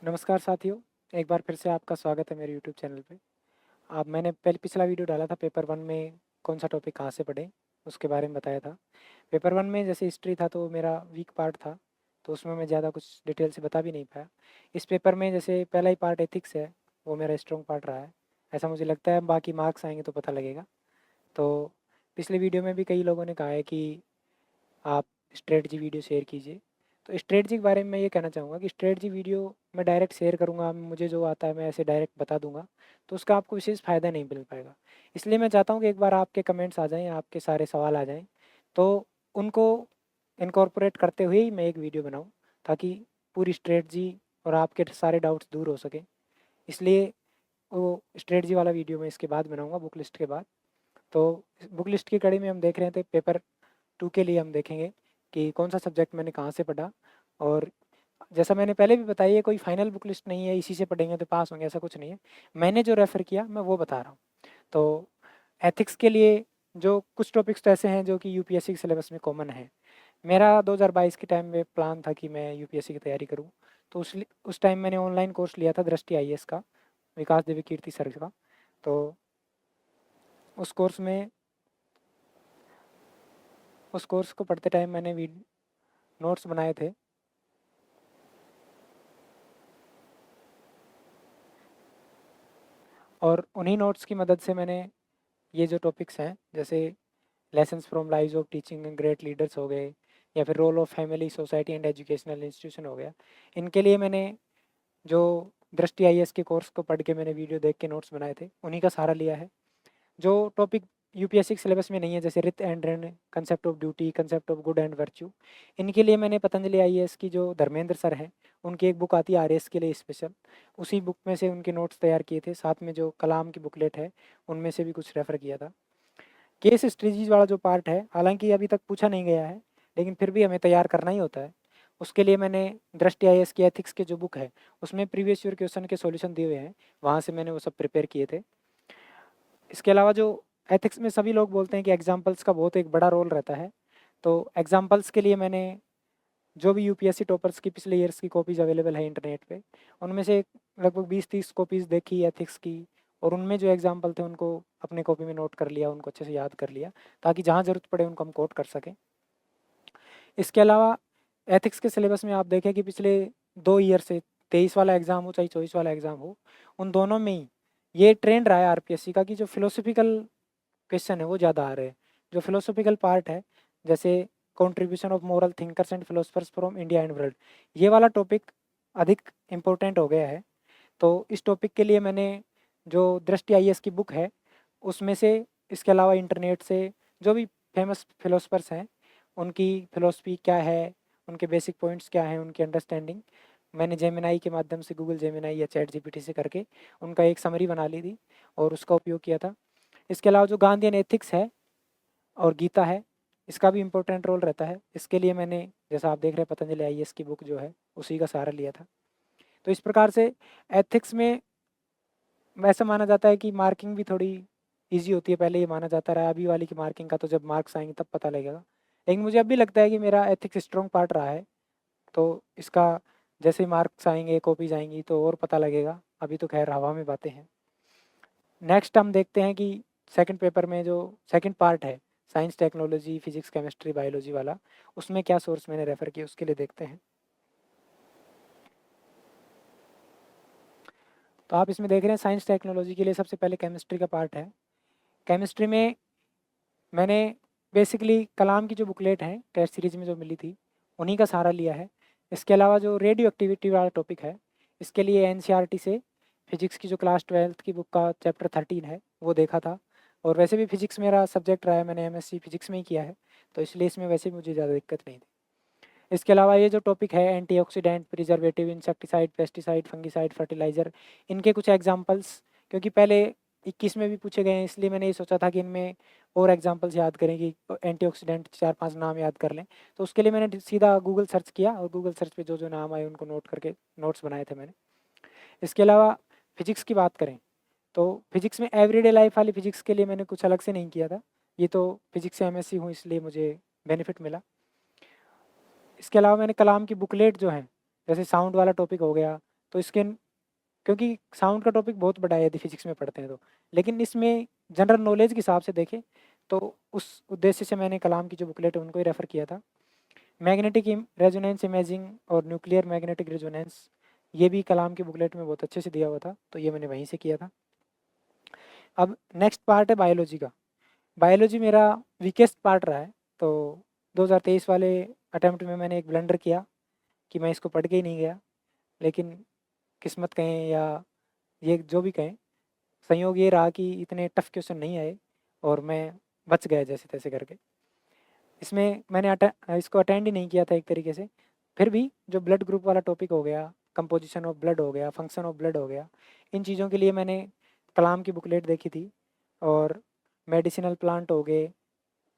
नमस्कार साथियों, एक बार फिर से आपका स्वागत है मेरे यूट्यूब चैनल पे। अब मैंने पहले पिछला वीडियो डाला था पेपर 1 में कौन-सा टॉपिक कहाँ से पढ़ें, उसके बारे में बताया था। पेपर 1 में जैसे हिस्ट्री था तो मेरा वीक पार्ट था, तो उसमें मैं ज़्यादा कुछ डिटेल से बता भी नहीं पाया। इस पेपर में जैसे पहला ही पार्ट एथिक्स है, वो मेरा स्ट्रॉन्ग पार्ट रहा है, ऐसा मुझे लगता है। बाकी मार्क्स आएँगे तो पता लगेगा। तो पिछले वीडियो में भी कई लोगों ने कहा है कि आप स्ट्रेटजी वीडियो शेयर कीजिए। तो स्ट्रेटजी के बारे में मैं ये कहना चाहूँगा कि स्ट्रेटजी वीडियो मैं डायरेक्ट शेयर करूँगा, मुझे जो आता है मैं ऐसे डायरेक्ट बता दूँगा, तो उसका आपको विशेष फ़ायदा नहीं मिल पाएगा। इसलिए मैं चाहता हूँ कि एक बार आपके कमेंट्स आ जाएँ, आपके सारे सवाल आ जाएँ, तो उनको इनकॉर्पोरेट करते हुए ही मैं एक वीडियो बनाऊँ, ताकि पूरी स्ट्रेटजी और आपके सारे डाउट्स दूर हो सकें। इसलिए वो स्ट्रेटजी वाला वीडियो मैं इसके बाद बनाऊँगा, बुक लिस्ट के बाद। तो बुक लिस्ट की कड़ी में हम देख रहे थे पेपर 2 के लिए हम देखेंगे कि कौन सा सब्जेक्ट मैंने कहाँ से पढ़ा। और जैसा मैंने पहले भी बताया, ये कोई फाइनल बुक लिस्ट नहीं है, इसी से पढ़ेंगे तो पास होंगे, ऐसा कुछ नहीं है। मैंने जो रेफ़र किया मैं वो बता रहा हूँ। तो एथिक्स के लिए जो कुछ टॉपिक्स तो ऐसे हैं जो कि यूपीएससी के सिलेबस में कॉमन है। मेरा 2022 के टाइम में प्लान था कि मैं यूपीएससी की तैयारी करूँ, तो उस टाइम मैंने ऑनलाइन कोर्स लिया था दृष्टि आईएएस का, विकास देवी कीर्ति सर का। तो उस कोर्स में उस कोर्स को पढ़ते टाइम मैंने नोट्स बनाए थे। और उन्हीं नोट्स की मदद से मैंने ये जो टॉपिक्स हैं, जैसे lessons from lives of teaching and great leaders हो गए, या फिर role of family society and educational institution हो गया, इनके लिए मैंने जो दृष्टि आईएएस के कोर्स को पढ़ के मैंने वीडियो देख के नोट्स बनाए थे, उन्हीं का सहारा लिया है। जो टॉपिक यूपीएससी के सिलेबस में नहीं है, जैसे रित and Rann, concept of duty, concept of good and virtue, इनके लिए मैंने पतंजलि आईएएस की जो धर्मेंद्र सर हैं, उनकी एक बुक आती है आरएएस के लिए स्पेशल, उसी बुक में से उनके नोट्स तैयार किए थे। साथ में जो कलाम की बुकलेट है, उनमें से भी कुछ रेफ़र किया था। केस स्टडीज वाला जो पार्ट है, हालांकि अभी तक पूछा नहीं गया है, लेकिन फिर भी हमें तैयार करना ही होता है। उसके लिए मैंने दृष्टि आईएएस की एथिक्स के जो बुक है, उसमें प्रीवियस ईयर क्वेश्चन के सॉल्यूशन दिए हुए हैं, वहाँ से मैंने वो सब प्रिपेयर किए थे। इसके अलावा जो एथिक्स में सभी लोग बोलते हैं कि एग्जाम्पल्स का बहुत एक बड़ा रोल रहता है, तो एग्जाम्पल्स के लिए मैंने जो भी यूपीएससी टॉपर्स की पिछले ईयर्स की कॉपीज़ अवेलेबल है इंटरनेट पे, उनमें से लगभग 20-30 कॉपीज़ देखी एथिक्स की, और उनमें जो एग्जाम्पल थे उनको अपने कॉपी में नोट कर लिया, उनको अच्छे से याद कर लिया, ताकि जहाँ ज़रूरत पड़े उनको हम कोट कर सकें। इसके अलावा एथिक्स के सिलेबस में आप देखें कि पिछले 2 ईयर से 23 वाला एग्ज़ाम हो चाहे 24 वाला एग्ज़ाम हो, उन दोनों में ही ये ट्रेंड रहा है आरपीएससी का कि जो फिलोसफिकल क्वेश्चन है वो ज़्यादा आ रहे हैं। जो फिलोसफिकल पार्ट है, जैसे contribution of moral thinkers and philosophers from India and world, ये वाला टॉपिक अधिक इम्पोर्टेंट हो गया है। तो इस टॉपिक के लिए मैंने जो दृष्टि आईएएस की बुक है, उसमें से, इसके अलावा इंटरनेट से जो भी फेमस फिलोसफर्स हैं, उनकी फिलोसफी क्या है, उनके बेसिक पॉइंट्स क्या हैं, उनकी अंडरस्टैंडिंग, मैंने जेमिनाई के माध्यम से, गूगल जेमिनाई या चैट जीपीटी से करके उनका एक समरी बना ली थी और उसका उपयोग किया था। इसके अलावा जो गांधीयन एथिक्स है और गीता है, इसका भी इम्पोर्टेंट रोल रहता है। इसके लिए मैंने, जैसा आप देख रहे हैं, पतंजलि आईएएस की बुक जो है उसी का सहारा लिया था। तो इस प्रकार से एथिक्स में वैसा माना जाता है कि मार्किंग भी थोड़ी ईजी होती है, पहले ये माना जाता रहा। अभी वाली की मार्किंग का तो जब मार्क्स आएंगे तब पता लगेगा, लेकिन मुझे अब भी लगता है कि मेरा एथिक्स स्ट्रॉन्ग पार्ट रहा है। तो इसका जैसे ही मार्क्स आएंगे, कॉपीज आएंगी, तो और पता लगेगा। अभी तो खैर हवा में बातें हैं। नेक्स्ट हम देखते हैं कि सेकंड पेपर में जो सेकंड पार्ट है, science technology physics chemistry biology वाला, उसमें क्या सोर्स मैंने रेफ़र किया, उसके लिए देखते हैं। तो आप इसमें देख रहे हैं साइंस टेक्नोलॉजी के लिए सबसे पहले केमिस्ट्री का पार्ट है। केमिस्ट्री में मैंने बेसिकली कलाम की जो बुकलेट है टेस्ट सीरीज में जो मिली थी, उन्हीं का सहारा लिया है। इसके अलावा जो रेडियो एक्टिविटी वाला टॉपिक है, इसके लिए एनसीईआरटी से फिजिक्स की जो क्लास 12th की बुक का चैप्टर 13 है वो देखा था। और वैसे भी फिजिक्स मेरा सब्जेक्ट रहा है, मैंने एमएससी फिजिक्स में ही किया है, तो इसलिए इसमें वैसे भी मुझे ज़्यादा दिक्कत नहीं थी। इसके अलावा ये जो टॉपिक है, antioxidant, preservative, insecticide, pesticide, fungicide, fertiliser, इनके कुछ एग्जांपल्स, क्योंकि पहले 21 में भी पूछे गए हैं, इसलिए मैंने ये सोचा था कि इनमें और एग्जांपल्स याद करें कि एंटीऑक्सीडेंट 4-5 नाम याद कर लें। तो उसके लिए मैंने सीधा गूगल सर्च किया और गूगल सर्च पे जो जो नाम आए उनको नोट करके नोट्स बनाए थे मैंने। इसके अलावा फिजिक्स की बात करें, तो फिजिक्स में एवरीडे लाइफ वाली फिजिक्स के लिए मैंने कुछ अलग से नहीं किया था। ये तो फिजिक्स से एमएससी हूँ, इसलिए मुझे बेनिफिट मिला। इसके अलावा मैंने कलाम की बुकलेट जो है, जैसे साउंड वाला टॉपिक हो गया, तो इसके क्योंकि साउंड का टॉपिक बहुत बड़ा है यदि फिजिक्स में पढ़ते हैं तो, लेकिन इसमें जनरल नॉलेज के हिसाब से देखें तो उस उद्देश्य से मैंने कलाम की जो बुकलेट है उनको ही रेफ़र किया था। मैग्नेटिक रेजोनेंस इमेजिंग और न्यूक्लियर मैग्नेटिक रेजोनेंस, ये भी कलाम की बुकलेट में बहुत अच्छे से दिया हुआ था, तो ये मैंने वहीं से किया था। अब नेक्स्ट पार्ट है बायोलॉजी का। बायोलॉजी मेरा वीकेस्ट पार्ट रहा है, तो 2023 वाले अटेम्प्ट में मैंने एक ब्लंडर किया कि मैं इसको पढ़ के ही नहीं गया, लेकिन किस्मत कहें या ये जो भी कहें, संयोग ये रहा कि इतने टफ क्वेश्चन नहीं आए और मैं बच गया जैसे तैसे करके। इसमें मैंने इसको अटेंड ही नहीं किया था एक तरीके से, फिर भी जो ब्लड ग्रुप वाला टॉपिक हो गया, कंपोजिशन ऑफ ब्लड हो गया, फंक्शन ऑफ ब्लड हो गया, इन चीज़ों के लिए मैंने कलाम की बुकलेट देखी थी। और मेडिसिनल प्लांट हो गए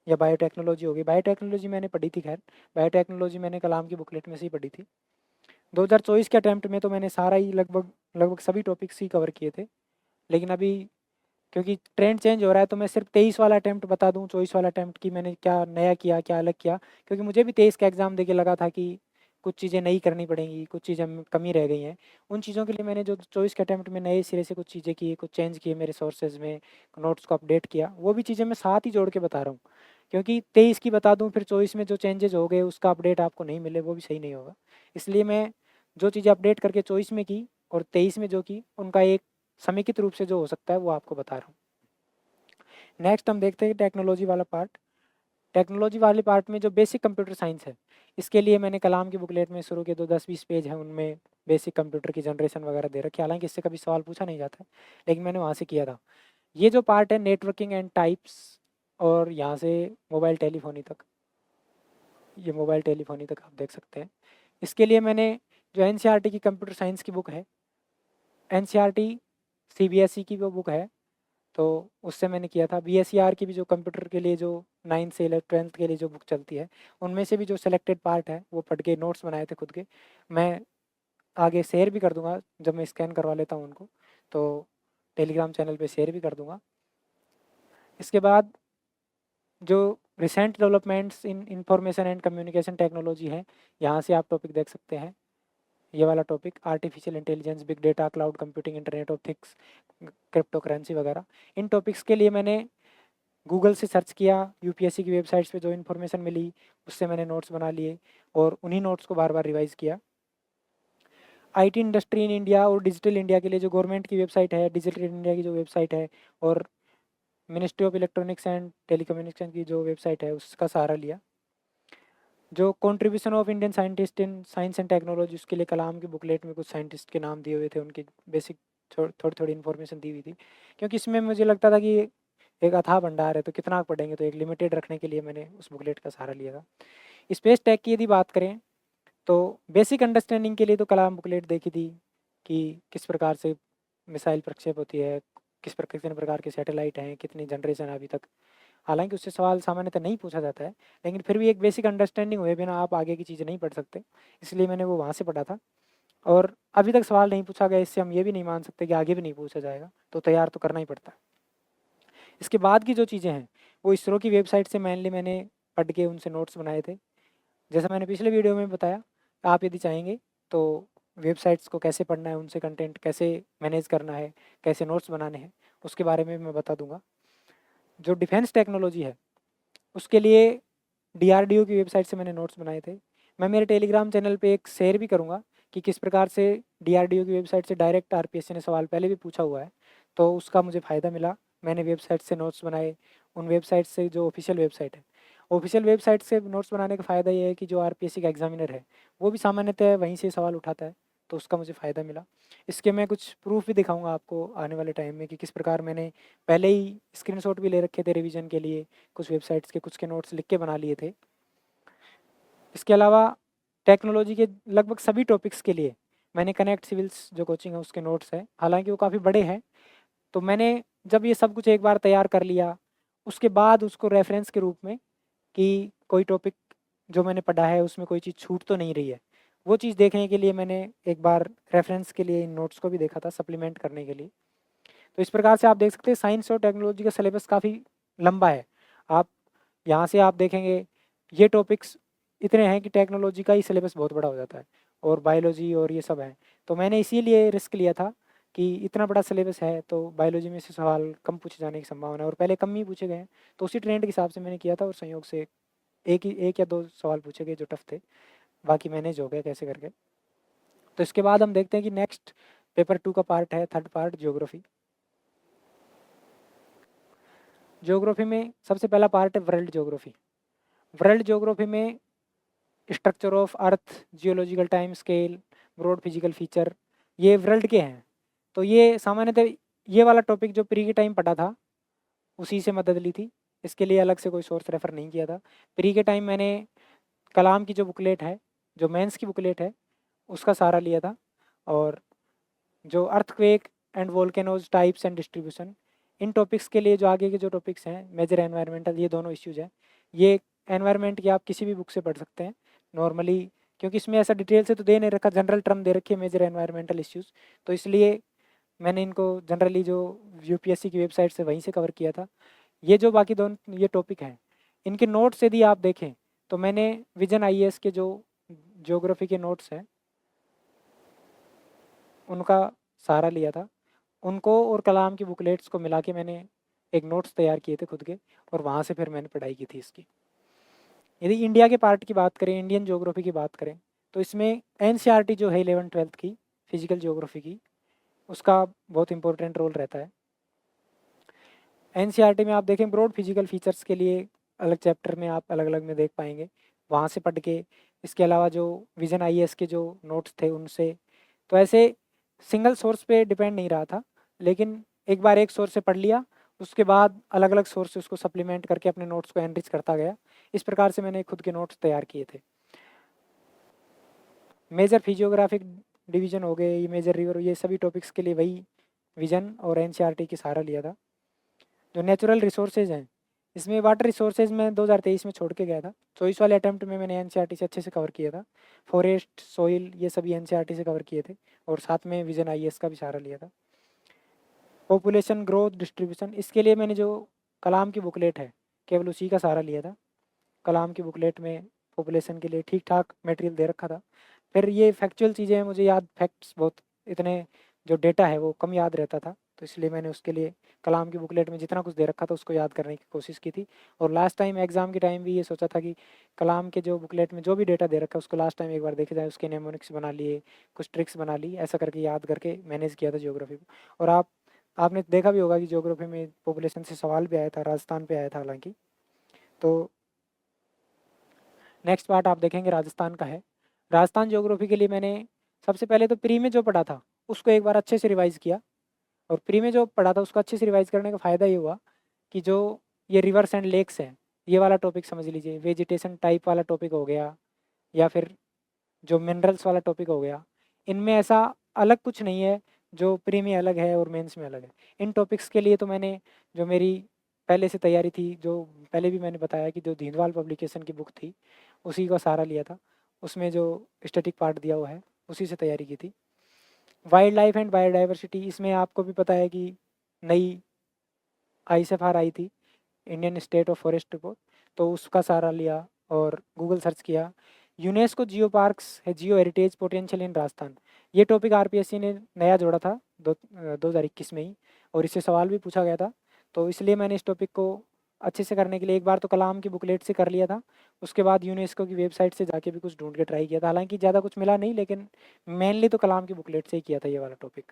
या बायोटेक्नोलॉजी हो गई, बायोटेक्नोलॉजी मैंने पढ़ी थी, खैर बायोटेक्नोलॉजी मैंने कलाम की बुकलेट में से ही पढ़ी थी। 2024 के अटैम्प्ट में तो मैंने सारा ही लगभग लगभग सभी टॉपिक्स ही कवर किए थे, लेकिन अभी क्योंकि ट्रेंड चेंज हो रहा है तो मैं सिर्फ 23 वाला अटैम्प्ट बता दूं, 24 वाला अटैम्प्ट की मैंने क्या नया किया, क्या अलग किया, क्योंकि मुझे भी 23 का एग्ज़ाम देके लगा था कि कुछ चीज़ें नई करनी पड़ेंगी, कुछ चीज़ें कमी रह गई हैं। उन चीज़ों के लिए मैंने जो 24 के अटैम्प्ट में नए सिरे से कुछ चीज़ें की, कुछ चेंज किए मेरे सोर्सेज में, नोट्स को अपडेट किया, वो भी चीज़ें मैं साथ ही जोड़ के बता रहा हूँ। क्योंकि 23 की बता दूँ फिर 24 में जो चेंजेज हो गए उसका अपडेट आपको नहीं मिले, वो भी सही नहीं होगा। इसलिए मैं जो चीज़ें अपडेट करके 24 में की और 23 में जो की, उनका एक समेकित रूप से जो हो सकता है वो आपको बता रहा हूँ। नेक्स्ट हम देखते हैं टेक्नोलॉजी वाला पार्ट। टेक्नोलॉजी वाले पार्ट में जो बेसिक कंप्यूटर साइंस है, इसके लिए मैंने कलाम की बुकलेट में शुरू के 10-20 पेज हैं, उनमें बेसिक कंप्यूटर की जनरेशन वगैरह दे रखी है। हालांकि इससे कभी सवाल पूछा नहीं जाता है, लेकिन मैंने वहाँ से किया था। ये जो पार्ट है नेटवर्किंग एंड टाइप्स, और यहाँ से मोबाइल टेलीफोनी तक, ये मोबाइल टेलीफोनी तक आप देख सकते हैं। इसके लिए मैंने जो एन की कंप्यूटर साइंस की बुक है, एन CBSE की वो बुक है, तो उससे मैंने किया था। BSER की भी जो कंप्यूटर के लिए जो 9th से 12th के लिए जो बुक चलती है, उनमें से भी जो सेलेक्टेड पार्ट है वो पढ़ के नोट्स बनाए थे खुद के। मैं आगे शेयर भी कर दूंगा जब मैं स्कैन करवा लेता हूँ उनको, तो टेलीग्राम चैनल पे शेयर भी कर दूंगा। इसके बाद जो recent developments in information and communication technology है, यहाँ से आप टॉपिक देख सकते हैं। ये वाला topic artificial intelligence, big data, cloud computing, internet of things, crypto currency वगैरह, इन टॉपिक्स के लिए मैंने गूगल से सर्च किया, यूपीएससी की वेबसाइट्स पे जो इन्फॉर्मेशन मिली उससे मैंने नोट्स बना लिए और उन्हीं नोट्स को बार बार रिवाइज़ किया। आईटी इंडस्ट्री इन इंडिया और डिजिटल इंडिया के लिए जो गवर्नमेंट की वेबसाइट है, डिजिटल इंडिया की जो वेबसाइट है, और ministry of electronics and telecommunication की जो वेबसाइट है उसका सहारा लिया। जो contribution of Indian scientist in science and technology, उसके लिए कलाम की बुकलेट में कुछ साइंटिस्ट के नाम दिए हुए थे, उनकी बेसिक थोड़ी थोड़ी इन्फॉर्मेशन दी हुई थी, क्योंकि इसमें मुझे लगता था कि एक अथाह भंडार है तो कितना पढ़ेंगे, तो एक लिमिटेड रखने के लिए मैंने उस बुकलेट का सहारा लिया था। स्पेस टेक की यदि बात करें तो बेसिक अंडरस्टैंडिंग के लिए तो कलाम बुकलेट देखी थी कि किस प्रकार से मिसाइल प्रक्षेप होती है, कितने प्रकार के सैटेलाइट हैं, कितनी जनरेशन है अभी तक। हालांकि उससे सवाल सामान्यतः नहीं पूछा जाता है, लेकिन फिर भी एक बेसिक अंडरस्टैंडिंग हुए बिना आप आगे की चीज़ें नहीं पढ़ सकते, इसलिए मैंने वो वहाँ से पढ़ा था। और अभी तक सवाल नहीं पूछा गया, इससे हम ये भी नहीं मान सकते कि आगे भी नहीं पूछा जाएगा, तो तैयार तो करना ही पड़ता है। इसके बाद की जो चीज़ें हैं वो इसरो की वेबसाइट से मेनली मैंने पढ़ के उनसे नोट्स बनाए थे। जैसा मैंने पिछले वीडियो में बताया, आप यदि चाहेंगे तो वेबसाइट्स को कैसे पढ़ना है, उनसे कंटेंट कैसे मैनेज करना है, कैसे नोट्स बनाने हैं, उसके बारे में मैं बता दूंगा। जो डिफेंस टेक्नोलॉजी है उसके लिए DRDO की वेबसाइट से मैंने नोट्स बनाए थे। मैं मेरे टेलीग्राम चैनल पे एक शेयर भी करूँगा कि किस प्रकार से DRDO की वेबसाइट से डायरेक्ट RPSC ने सवाल पहले भी पूछा हुआ है, तो उसका मुझे फ़ायदा मिला। मैंने वेबसाइट से नोट्स बनाए, उन वेबसाइट से जो ऑफिशियल वेबसाइट है, ऑफिशियल वेबसाइट से नोट्स बनाने का फ़ायदा ये है कि जो RPSC का एग्जामिनर है वो भी सामान्यतः वहीं से सवाल उठाता है, तो उसका मुझे फ़ायदा मिला। इसके मैं कुछ प्रूफ भी दिखाऊंगा आपको आने वाले टाइम में कि किस प्रकार मैंने पहले ही स्क्रीनशॉट भी ले रखे थे रिवीजन के लिए, कुछ वेबसाइट्स के कुछ के नोट्स लिख के बना लिए थे। इसके अलावा टेक्नोलॉजी के लगभग सभी टॉपिक्स के लिए मैंने कनेक्ट सिविल्स जो कोचिंग है उसके नोट्स हैं, हालांकि वो काफ़ी बड़े हैं, तो मैंने जब ये सब कुछ एक बार तैयार कर लिया उसके बाद उसको रेफरेंस के रूप में कि कोई टॉपिक जो मैंने पढ़ा है उसमें कोई चीज़ छूट तो नहीं रही है, वो चीज़ देखने के लिए मैंने एक बार रेफरेंस के लिए इन नोट्स को भी देखा था सप्लीमेंट करने के लिए। तो इस प्रकार से आप देख सकते हैं साइंस और टेक्नोलॉजी का सिलेबस काफ़ी लंबा है। आप यहाँ से आप देखेंगे ये टॉपिक्स इतने हैं कि टेक्नोलॉजी का ही सिलेबस बहुत बड़ा हो जाता है, और बायोलॉजी और ये सब है, तो मैंने इसीलिए रिस्क लिया था कि इतना बड़ा सिलेबस है तो बायोलॉजी में से सवाल कम पूछे जाने की संभावना है, और पहले कम ही पूछे गए हैं, तो उसी ट्रेंड के हिसाब से मैंने किया था, और संयोग से एक या दो सवाल पूछे गए जो टफ थे, बाकी मैनेज हो गया कैसे करके। तो इसके बाद हम देखते हैं कि नेक्स्ट पेपर 2 का पार्ट है, थर्ड पार्ट ज्योग्राफी। ज्योग्राफी में सबसे पहला पार्ट है वर्ल्ड ज्योग्राफी। वर्ल्ड ज्योग्राफी में structure of earth, geological time scale, broad physical feature, ये वर्ल्ड के हैं। तो ये सामान्यतः ये वाला टॉपिक जो प्री के टाइम पढ़ा था उसी से मदद ली थी, इसके लिए अलग से कोई सोर्स रेफर नहीं किया था। प्री के टाइम मैंने कलाम की जो बुकलेट है, जो मेंस की बुकलेट है, उसका सहारा लिया था। और जो earthquake and volcanoes types and distribution, in topics के लिए जो आगे के जो टॉपिक्स हैं मेजर एनवायरमेंटल, ये दोनों इश्यूज हैं, ये एनवायरनमेंट की आप किसी भी बुक से पढ़ सकते हैं नॉर्मली, क्योंकि इसमें ऐसा डिटेल से तो दे नहीं रखा, जनरल टर्म दे रखी है मेजर एनवायरमेंटल इश्यूज, तो इसलिए मैंने इनको जनरली जो यूपीएससी की वेबसाइट से वहीं से कवर किया था। ये जो बाकी दोनों ये टॉपिक हैं, इनके नोट्स यदि आप देखें तो मैंने विजन आईएएस के जो ज्योग्राफी के नोट्स हैं उनका सहारा लिया था। उनको और कलाम की बुकलेट्स को मिला के मैंने एक नोट्स तैयार किए थे खुद के, और वहाँ से फिर मैंने पढ़ाई की थी इसकी। यदि इंडिया के पार्ट की बात करें, इंडियन ज्योग्राफी की बात करें, तो इसमें एनसीईआरटी जो है 11th-12th की फिजिकल ज्योग्राफी की, उसका बहुत इंपॉर्टेंट रोल रहता है। एनसीईआरटी में आप देखें ब्रॉड फिजिकल फीचर्स के लिए अलग चैप्टर में आप अलग अलग में देख पाएंगे, वहाँ से पढ़ के। इसके अलावा जो विजन आईएएस के जो नोट्स थे उनसे, तो ऐसे सिंगल सोर्स पे डिपेंड नहीं रहा था, लेकिन एक बार एक सोर्स से पढ़ लिया, उसके बाद अलग अलग सोर्स से उसको सप्लीमेंट करके अपने नोट्स को एनरिच करता गया। इस प्रकार से मैंने खुद के नोट्स तैयार किए थे। मेजर फिजियोग्राफिक डिवीजन हो गए, ये मेजर रिवर, ये सभी टॉपिक्स के लिए वही विजन और एनसीईआरटी की सहारा लिया था। जो नेचुरल रिसोर्सेज हैं, इसमें वाटर रिसोर्सेज में 2023 में छोड़ के गया था, 24 वाले अटैम्प्ट में मैंने एनसीईआरटी से अच्छे से कवर किया था। फॉरेस्ट, सोइल, ये सभी एनसीईआरटी से कवर किए थे, और साथ में विजन आईएएस का भी सहारा लिया था। पॉपुलेशन ग्रोथ डिस्ट्रीब्यूशन, इसके लिए मैंने जो कलाम की बुकलेट है केवल उसी का सहारा लिया था। कलाम की बुकलेट में पॉपुलेशन के लिए ठीक ठाक मटेरियल दे रखा था। फिर ये फैक्चुअल चीज़ें हैं, मुझे याद फैक्ट्स बहुत इतने जो डेटा है वो कम याद रहता था, तो इसलिए मैंने उसके लिए कलाम की बुकलेट में जितना कुछ दे रखा था उसको याद करने की कोशिश की थी। और लास्ट टाइम एग्ज़ाम के टाइम भी ये सोचा था कि कलाम के जो बुकलेट में जो भी डेटा दे रखा है उसको लास्ट टाइम एक बार देखे जाए, उसके नेमोनिक्स बना लिए, कुछ ट्रिक्स बना ली, ऐसा करके याद करके मैनेज किया था ज्योग्राफी को। और आपने देखा भी होगा कि ज्योग्राफी में पॉपुलेशन से सवाल भी आया था, राजस्थान पे आया था हालांकि। तो नेक्स्ट पार्ट आप देखेंगे राजस्थान का है। राजस्थान ज्योग्राफी के लिए मैंने सबसे पहले तो प्री में जो पढ़ा था उसको एक बार अच्छे से रिवाइज़ किया, और प्री में जो पढ़ा था उसको अच्छे से रिवाइज़ करने का फ़ायदा ये हुआ कि जो ये रिवर्स एंड लेक्स हैं, ये वाला टॉपिक समझ लीजिए, वेजिटेशन टाइप वाला टॉपिक हो गया, या फिर जो मिनरल्स वाला टॉपिक हो गया, इनमें ऐसा अलग कुछ नहीं है जो प्री में अलग है और मेंस में अलग है। इन टॉपिक्स के लिए तो मैंने जो मेरी पहले से तैयारी थी, जो पहले भी मैंने बताया कि जो दीनदयाल पब्लिकेशन की बुक थी उसी का सहारा लिया था, उसमें जो स्टैटिक पार्ट दिया हुआ है उसी से तैयारी की थी। वाइल्ड लाइफ एंड बायोडाइवर्सिटी, इसमें आपको भी पता है कि नई आईएसएफआर आई थी, Indian state of forest report, तो उसका सहारा लिया और गूगल सर्च किया। यूनेस्को जियो पार्क्स है, जियो हेरिटेज पोटेंशियल इन राजस्थान, ये टॉपिक आरपीएससी ने नया जोड़ा था 2021 में ही, और इससे सवाल भी पूछा गया था, तो इसलिए मैंने इस टॉपिक को अच्छे से करने के लिए एक बार तो कलाम की बुकलेट से कर लिया था, उसके बाद यूनेस्को की वेबसाइट से जाके भी कुछ ढूंढ के ट्राई किया था, हालांकि ज़्यादा कुछ मिला नहीं, लेकिन मेनली तो कलाम की बुकलेट से ही किया था ये वाला टॉपिक।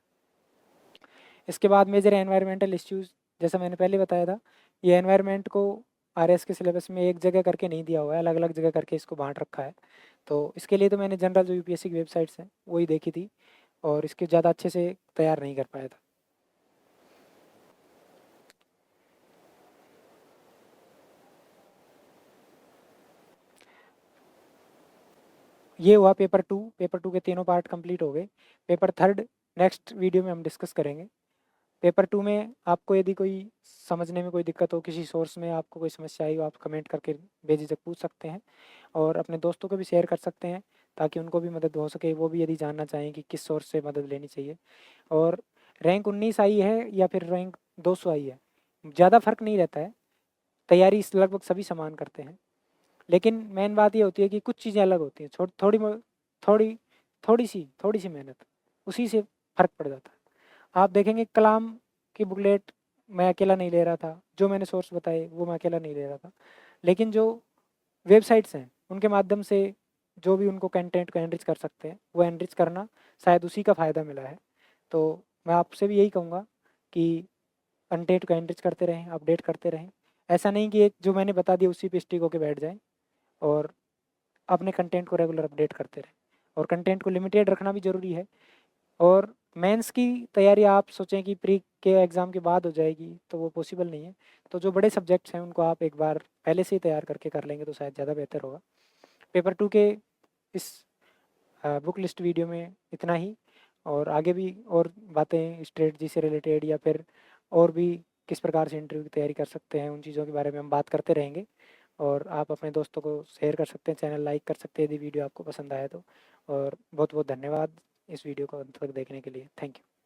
इसके बाद मेजर एनवायरमेंटल इश्यूज़, जैसा मैंने पहले बताया था, ये एनवायरनमेंट को आरएस के सिलेबस में एक जगह करके नहीं दिया हुआ है, अलग अलग जगह करके इसको बांट रखा है। तो इसके लिए तो मैंने जनरल जो यूपीएससी की वेबसाइट्स हैं वही देखी थी, और इसके ज़्यादा अच्छे से तैयार नहीं कर पाया था। ये हुआ पेपर 2। पेपर 2 के तीनों पार्ट कंप्लीट हो गए। पेपर 3 नेक्स्ट वीडियो में हम डिस्कस करेंगे। पेपर 2 में आपको यदि कोई समझने में कोई दिक्कत हो, किसी सोर्स में आपको कोई समस्या आई हो, आप कमेंट करके बेझिझक पूछ सकते हैं, और अपने दोस्तों को भी शेयर कर सकते हैं ताकि उनको भी मदद हो सके, वो भी यदि जानना चाहें कि किस सोर्स से मदद लेनी चाहिए। और रैंक 19 आई है या फिर रैंक 200 आई है, ज़्यादा फर्क नहीं रहता है, तैयारी लगभग सभी समान करते हैं, लेकिन मेन बात ये होती है कि कुछ चीज़ें अलग होती हैं, थोड़ी थोड़ी थोड़ी सी मेहनत उसी से फ़र्क पड़ जाता है। आप देखेंगे कलाम की बुकलेट मैं अकेला नहीं ले रहा था, जो मैंने सोर्स बताए वो मैं अकेला नहीं ले रहा था। लेकिन जो वेबसाइट्स हैं, उनके माध्यम से जो भी उनको कंटेंट को एनरिच कर सकते हैं, वो एनरिच करना शायद उसी का फ़ायदा मिला है। तो मैं आपसे भी यही कहूँगा कि कंटेंट को एनरिच करते रहें, अपडेट करते रहें। ऐसा नहीं कि एक जो मैंने बता दिया उसी पे स्टिक होके बैठ जाएँ और अपने कंटेंट को रेगुलर अपडेट करते रहें। और कंटेंट को लिमिटेड रखना भी ज़रूरी है। और मेंस की तैयारी आप सोचें कि प्री के एग्ज़ाम के बाद हो जाएगी, तो वो पॉसिबल नहीं है। तो जो बड़े सब्जेक्ट्स हैं, उनको आप एक बार पहले से ही तैयार करके कर लेंगे तो शायद ज़्यादा बेहतर होगा। पेपर 2 के इस बुक लिस्ट वीडियो में इतना ही, और आगे भी और बातें स्ट्रेटजी से रिलेटेड या फिर और भी किस प्रकार से इंटरव्यू की तैयारी कर सकते हैं, उन चीज़ों के बारे में हम बात करते रहेंगे। और आप अपने दोस्तों को शेयर कर सकते हैं, चैनल लाइक कर सकते हैं यदि वीडियो आपको पसंद आया तो। और बहुत बहुत धन्यवाद इस वीडियो को अंत तक देखने के लिए। Thank you.